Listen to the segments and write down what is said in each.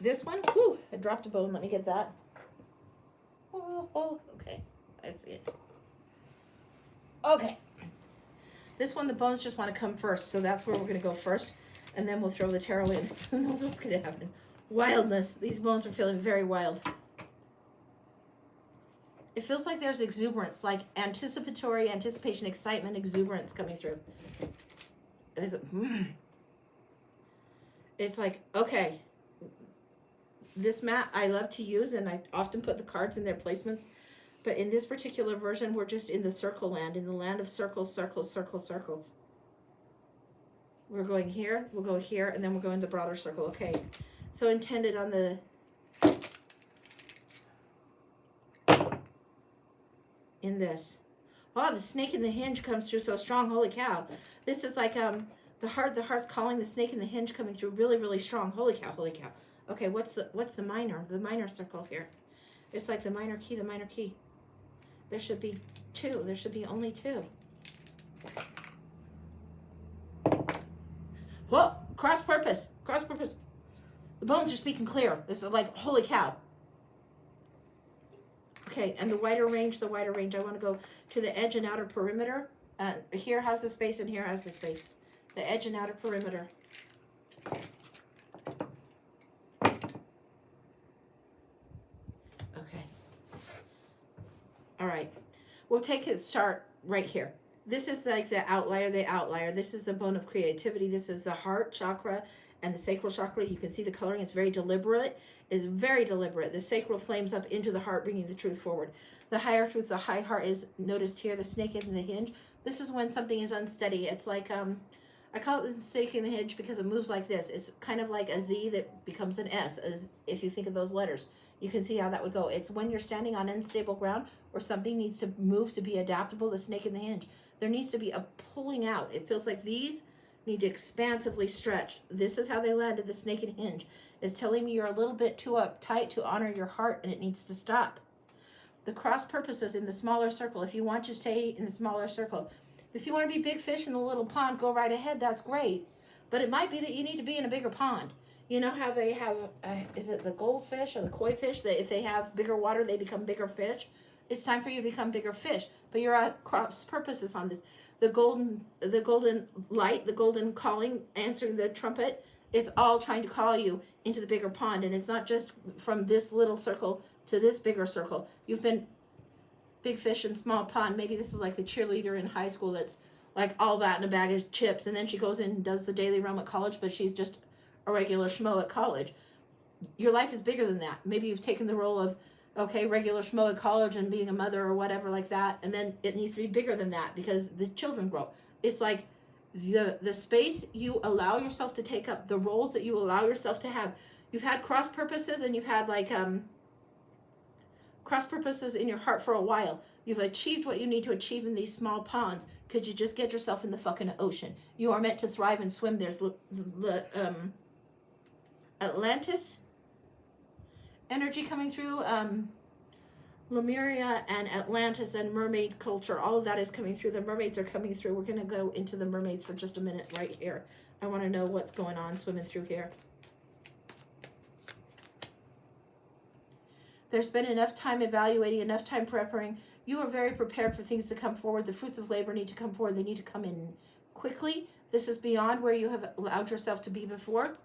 this one, whew, I dropped a bone. Let me get that. Oh, okay. I see it. Okay. This one, the bones just want to come first, so that's where we're going to go first, and then we'll throw the tarot in. Who knows what's going to happen? Wildness. These bones are feeling very wild. It feels like there's exuberance, like anticipation, excitement, exuberance coming through. It's like, okay, this mat I love to use, and I often put the cards in their placements. But in this particular version, we're just in the circle land, in the land of circles, circles, circles, circles. We're going here, we'll go here, and then we're going the broader circle. Okay, so intended on the... in this. Oh, the snake in the hinge comes through so strong. Holy cow. This is like the heart's calling, the snake in the hinge coming through really, really strong. Holy cow, holy cow. Okay, what's the minor circle here? It's like the minor key, the minor key. There should be two. There should be only two. Whoa, cross purpose, cross purpose. The bones are speaking clear. This is like, holy cow. Okay, and the wider range, I want to go to the edge and outer perimeter. Here has the space and here has the space. The edge and outer perimeter. Okay. All right. We'll take a start right here. This is like the outlier. This is the bone of creativity. This is the heart chakra and the sacral chakra. You can see the coloring. It's very deliberate. It's very deliberate. The sacral flames up into the heart, bringing the truth forward. The higher truth, the high heart is noticed here. The snake in the hinge. This is when something is unsteady. It's like, I call it the snake in the hinge because it moves like this. It's kind of like a Z that becomes an S, as if you think of those letters. You can see how that would go. It's when you're standing on unstable ground or something needs to move to be adaptable, the snake in the hinge. There needs to be a pulling out. It feels like these need to expansively stretch. This is how they landed. The snake in hinge is telling me you're a little bit too uptight to honor your heart and it needs to stop. The cross purposes in the smaller circle. If you want to stay in the smaller circle, if you want to be big fish in the little pond, go right ahead. That's great. But it might be that you need to be in a bigger pond. You know how they have, is it the goldfish or the koi fish, that if they have bigger water, they become bigger fish? It's time for you to become bigger fish. But you're at cross purposes on this. The golden light, the golden calling, answering the trumpet, it's all trying to call you into the bigger pond. And it's not just from this little circle to this bigger circle. You've been big fish in small pond. Maybe this is like the cheerleader in high school that's like all that in a bag of chips. And then she goes in and does the daily realm at college, but she's just a regular schmo at college. Your life is bigger than that. Maybe you've taken the role of, okay, regular schmo at college and being a mother or whatever like that, and then it needs to be bigger than that because the children grow. It's like the space you allow yourself to take up, the roles that you allow yourself to have. You've had cross purposes and you've had like cross purposes in your heart for a while. You've achieved what you need to achieve in these small ponds. Could you just get yourself in the fucking ocean? You are meant to thrive and swim. There's Atlantis energy coming through, Lemuria and Atlantis and mermaid culture. All of that is coming through. The mermaids are coming through. We're going to go into the mermaids for just a minute right here. I want to know what's going on swimming through here. There's been enough time evaluating, enough time preparing. You are very prepared for things to come forward. The fruits of labor need to come forward. They need to come in quickly. This is beyond where you have allowed yourself to be before.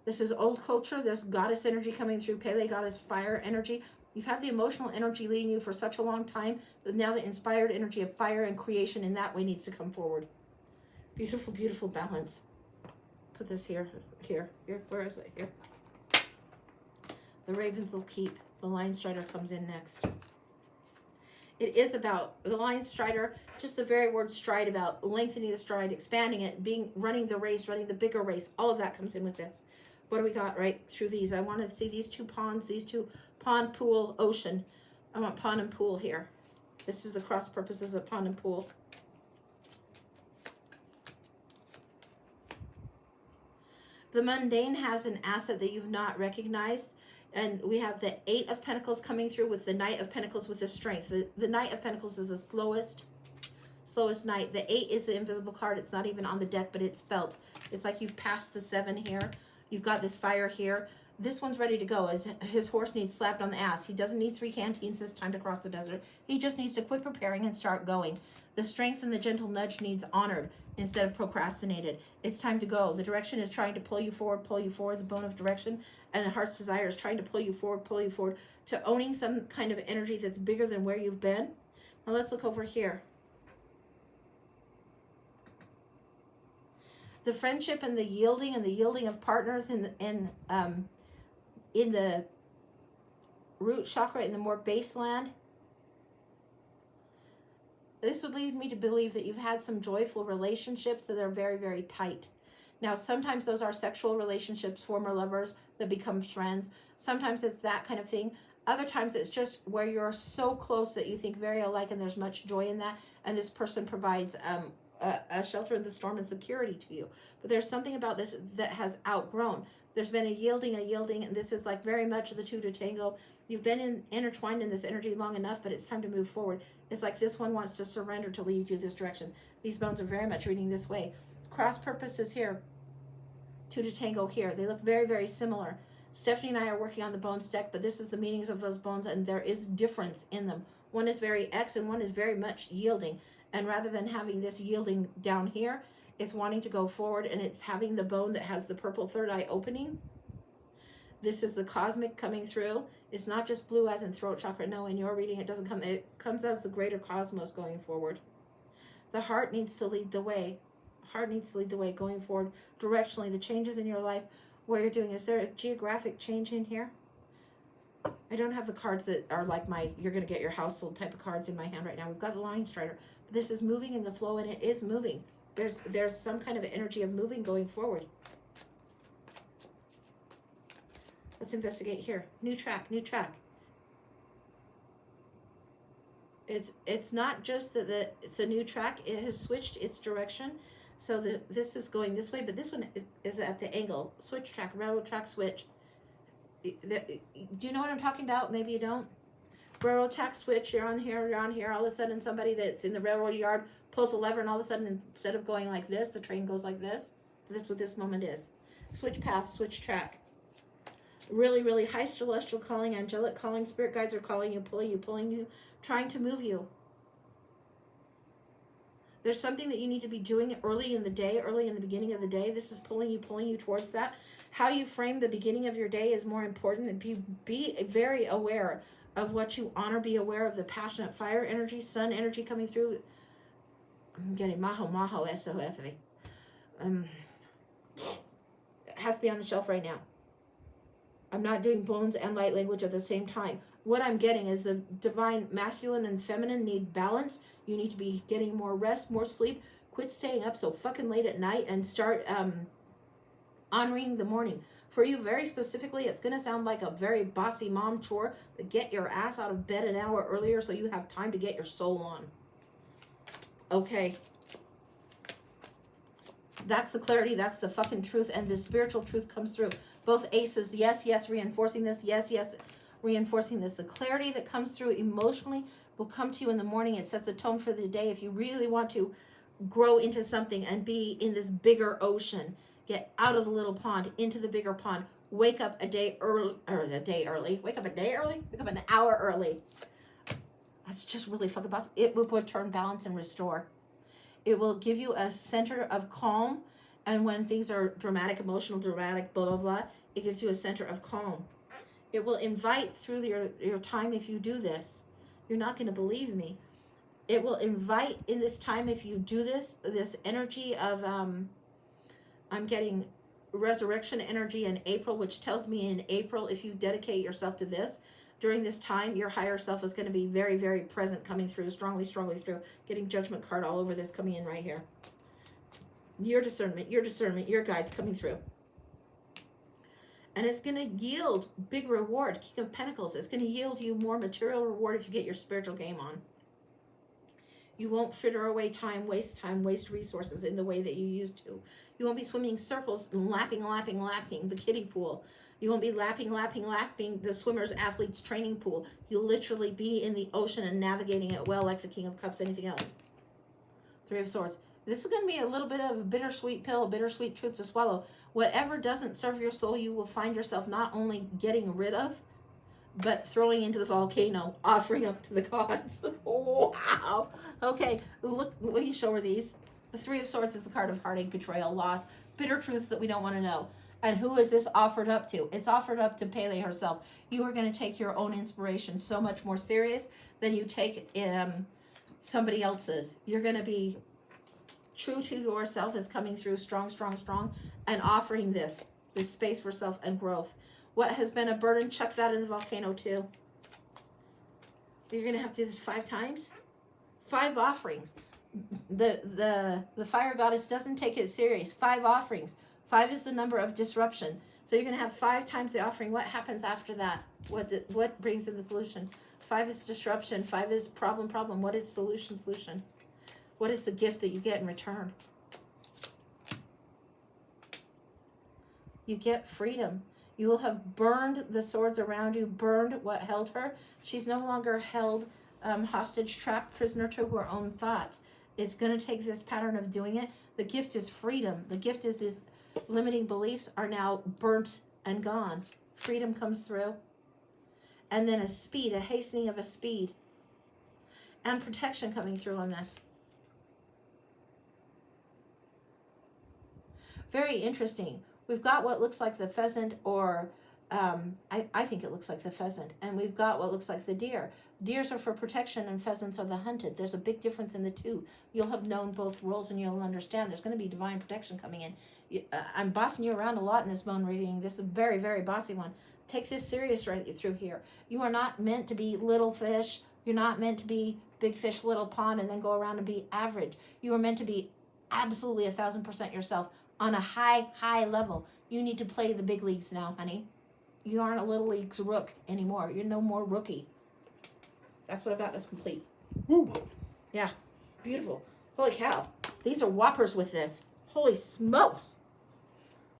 This is old culture. There's goddess energy coming through. Pele goddess fire energy. You've had the emotional energy leading you for such a long time, but now the inspired energy of fire and creation in that way needs to come forward. Beautiful, beautiful balance. Put this here. Where is it? Here. The ravens will keep. The lion strider comes in next. It is about the lion strider, just the very word stride, about lengthening the stride, expanding it, running the race, running the bigger race. All of that comes in with this. What do we got right through these? I want to see these two ponds, these two pond, pool, ocean. I want pond and pool here. This is the cross purposes of pond and pool. The mundane has an asset that you've not recognized. And we have the 8 of Pentacles coming through with the Knight of Pentacles with the strength. The Knight of Pentacles is the slowest knight. The 8 is the invisible card. It's not even on the deck, but it's felt. It's like you've passed the 7 here. You've got this fire here. This one's ready to go. His horse needs slapped on the ass. He doesn't need 3 canteens this time to cross the desert. He just needs to quit preparing and start going. The strength and the gentle nudge needs honored instead of procrastinated. It's time to go. The direction is trying to pull you forward, the bone of direction, and the heart's desire is trying to pull you forward to owning some kind of energy that's bigger than where you've been. Now let's look over here. The friendship and the yielding of partners in the root chakra, in the more base land. This would lead me to believe that you've had some joyful relationships that are very, very tight. Now, sometimes those are sexual relationships, former lovers that become friends. Sometimes it's that kind of thing. Other times it's just where you're so close that you think very alike and there's much joy in that. And this person provides a shelter in the storm and security to you. But there's something about this that has outgrown. There's been a yielding, and this is like very much the two to tango. You've been intertwined in this energy long enough, but it's time to move forward. It's like this one wants to surrender to lead you this direction. These bones are very much reading this way. Cross purposes here. Two to tango here. They look very, very similar. Stephanie and I are working on the bones deck, but this is the meanings of those bones, and there is difference in them. One is very X, and one is very much yielding. And rather than having this yielding down here, it's wanting to go forward, and it's having the bone that has the purple third eye opening. This is the cosmic coming through. It's not just blue as in throat chakra. No, in your reading, it comes as the greater cosmos going forward. The heart needs to lead the way. Heart needs to lead the way going forward directionally. The changes in your life, what you're doing. Is there a geographic change in here? I don't have the cards that are like you're going to get your household type of cards in my hand right now. We've got the Lion Strider. But this is moving in the flow, and it is moving. There's some kind of energy of moving going forward. Let's investigate here. New track. It's not just that it's a new track. It has switched its direction. So this is going this way, but this one is at the angle. Switch track, railroad track switch. Do you know what I'm talking about? Maybe you don't. Railroad track switch, you're on here. All of a sudden somebody that's in the railroad yard pulls a lever, and all of a sudden instead of going like this, the train goes like this. That's what this moment is. Switch path, switch track. Really, really high celestial calling, angelic calling, spirit guides are calling you, pulling you, trying to move you. There's something that you need to be doing early in the day, early in the beginning of the day. This is pulling you towards that. How you frame the beginning of your day is more important. And be very aware of what you honor. Be aware of the passionate fire energy, sun energy coming through. I'm getting maho, S-O-F-A. It has to be on the shelf right now. I'm not doing bones and light language at the same time. What I'm getting is the divine masculine and feminine need balance. You need to be getting more rest, more sleep. Quit staying up so fucking late at night and start honoring the morning. For you, very specifically, it's going to sound like a very bossy mom chore, but get your ass out of bed an hour earlier so you have time to get your soul on. Okay. That's the clarity, that's the fucking truth, and the spiritual truth comes through. Both aces, yes, reinforcing this, yes, reinforcing this. The clarity that comes through emotionally will come to you in the morning. It sets the tone for the day. If you really want to grow into something and be in this bigger ocean, get out of the little pond, into the bigger pond. Wake up an hour early. That's just really fucking possible. It will return balance and restore. It will give you a center of calm. And when things are dramatic, emotional, blah, blah, blah, it gives you a center of calm. It will invite through your time if you do this. You're not going to believe me. It will invite in this time if you do this energy of, I'm getting resurrection energy in April, which tells me in April, if you dedicate yourself to this, during this time, your higher self is going to be very, very present, coming through, strongly through, getting judgment card all over this, coming in right here. Your discernment, your guides coming through. And it's going to yield big reward, King of Pentacles. It's going to yield you more material reward if you get your spiritual game on. You won't fritter away time, waste resources in the way that you used to. You won't be swimming circles and lapping the kiddie pool. You won't be lapping the swimmer's athlete's training pool. You'll literally be in the ocean and navigating it well like the King of Cups, anything else. Three of Swords. This is going to be a little bit of a bittersweet pill, a bittersweet truth to swallow. Whatever doesn't serve your soul, you will find yourself not only getting rid of, but throwing into the volcano, offering up to the gods. Wow. Okay, look, will you show her these? The Three of Swords is the card of heartache, betrayal, loss, bitter truths that we don't want to know. And who is this offered up to? It's offered up to Pele herself. You are going to take your own inspiration so much more serious than you take somebody else's. You're going to be true to yourself, is coming through strong, strong, strong, and offering this space for self and growth. What has been a burden, chuck that in the volcano too. You're going to have to do this 5 times. 5 offerings. The fire goddess doesn't take it serious. 5 offerings. 5 is the number of disruption. So you're going to have 5 times the offering. What happens after that? What brings in the solution? 5 is disruption. 5 is problem. What is solution? What is the gift that you get in return? You get freedom. You will have burned the swords around you, burned what held her. She's no longer held hostage, trapped, prisoner to her own thoughts. It's going to take this pattern of doing it. The gift is freedom. The gift is these limiting beliefs are now burnt and gone. Freedom comes through. And then a hastening of a speed. And protection coming through on this. Very interesting. We've got what looks like the pheasant, or I think it looks like the pheasant. And we've got what looks like the deer. Deers are for protection and pheasants are the hunted. There's a big difference in the two. You'll have known both roles and you'll understand there's going to be divine protection coming in. I'm bossing you around a lot in this moon reading. This is a very, very bossy one. Take this serious right through here. You are not meant to be little fish. You're not meant to be big fish, little pond, and then go around and be average. You are meant to be absolutely 1,000% yourself on a high level. You need to play the big leagues now, honey. You aren't a little leagues rook anymore. You're no more rookie. That's what I got. That's complete. Woo. Yeah, beautiful. Holy cow. These are whoppers with this. Holy smokes.